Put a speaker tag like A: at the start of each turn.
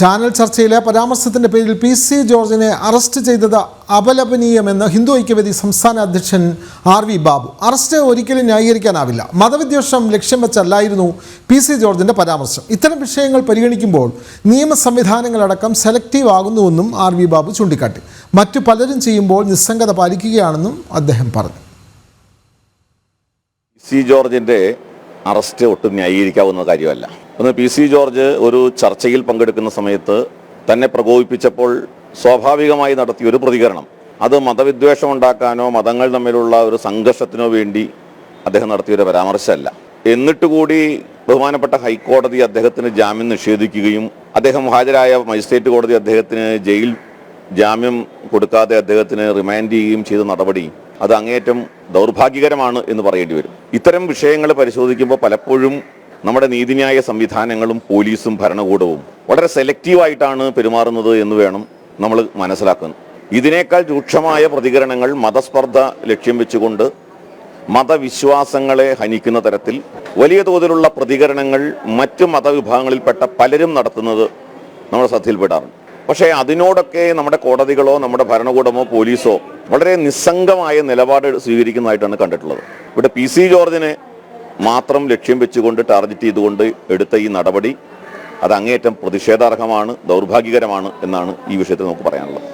A: Channel ചർച്ചയിലെ പരാമർശത്തിന്റെ പേരിൽ PC ജോർജിനെ arrest ചെയ്തത് അപലപനീയമെന്ന് ഹിന്ദു ഐക്യവേദി സംസ്ഥാന അധ്യക്ഷൻ RV ബാബു. അറസ്റ്റ് ഒരിക്കലും ന്യായീകരിക്കാനാവില്ല. മതവിദ്വേഷം ലക്ഷ്യം വെച്ചല്ലായിരുന്നു PC ജോർജിന്റെ പരാമർശം. ഇത്തരം വിഷയങ്ങൾ പരിഗണിക്കുമ്പോൾ നിയമ സംവിധാനങ്ങളടക്കം സെലക്റ്റീവ് ആകുന്നുവെന്നും RV ബാബു ചൂണ്ടിക്കാട്ടി. മറ്റു പലരും ചെയ്യുമ്പോൾ നിസ്സംഗത പാലിക്കുകയാണെന്നും അദ്ദേഹം പറഞ്ഞു.
B: PC ജോർജിന്റെ അറസ്റ്റ് ഒട്ടും ന്യായീകരിക്കാവുന്ന കാര്യമല്ല. ഒന്ന്, PC ജോർജ് ഒരു ചർച്ചയിൽ പങ്കെടുക്കുന്ന സമയത്ത് തന്നെ പ്രകോപിപ്പിച്ചപ്പോൾ സ്വാഭാവികമായി നടത്തിയ ഒരു പ്രതികരണം, അത് മതവിദ്വേഷം ഉണ്ടാക്കാനോ മതങ്ങൾ തമ്മിലുള്ള ഒരു സംഘർഷത്തിനോ വേണ്ടി അദ്ദേഹം നടത്തിയൊരു പരാമർശമല്ല. എന്നിട്ടുകൂടി ബഹുമാനപ്പെട്ട ഹൈക്കോടതി അദ്ദേഹത്തിന് ജാമ്യം നിഷേധിക്കുകയും അദ്ദേഹം ഹാജരായ മജിസ്ട്രേറ്റ് കോടതി അദ്ദേഹത്തിന് ജയിൽ ജാമ്യം കൊടുക്കാതെ അദ്ദേഹത്തിന് റിമാൻഡ് ചെയ്യുകയും ചെയ്ത നടപടി അത് അങ്ങേയറ്റം ദൗർഭാഗ്യകരമാണ് എന്ന് പറയേണ്ടി വരും. ഇത്തരം വിഷയങ്ങൾ പരിശോധിക്കുമ്പോൾ പലപ്പോഴും നമ്മുടെ നീതിന്യായ സംവിധാനങ്ങളും പോലീസും ഭരണകൂടവും വളരെ സെലക്റ്റീവായിട്ടാണ് പെരുമാറുന്നത് എന്ന് വേണം നമ്മൾ മനസ്സിലാക്കുന്നത്. ഇതിനേക്കാൾ രൂക്ഷമായ പ്രതികരണങ്ങൾ മതസ്പർദ്ധ ലക്ഷ്യം വെച്ചുകൊണ്ട് മതവിശ്വാസങ്ങളെ ഹനിക്കുന്ന തരത്തിൽ വലിയ തോതിലുള്ള പ്രതികരണങ്ങൾ മറ്റു മതവിഭാഗങ്ങളിൽപ്പെട്ട പലരും നടത്തുന്നത് നമ്മുടെ ശ്രദ്ധയിൽപ്പെടാറുണ്ട്. പക്ഷേ അതിനോടൊക്കെ നമ്മുടെ കോടതികളോ നമ്മുടെ ഭരണകൂടമോ പോലീസോ വളരെ നിസ്സംഗമായ നിലപാട് സ്വീകരിക്കുന്നതായിട്ടാണ് കണ്ടിട്ടുള്ളത്. ഇവിടെ PC ജോർജിനെ മാത്രം ലക്ഷ്യം വെച്ചുകൊണ്ട് ടാർഗറ്റ് ചെയ്തുകൊണ്ട് എടുത്ത ഈ നടപടി അത് അങ്ങേയറ്റം പ്രതിഷേധാർഹമാണ്, ദൗർഭാഗ്യകരമാണ് എന്നാണ് ഈ വിഷയത്തിൽ നമുക്ക് പറയാനുള്ളത്.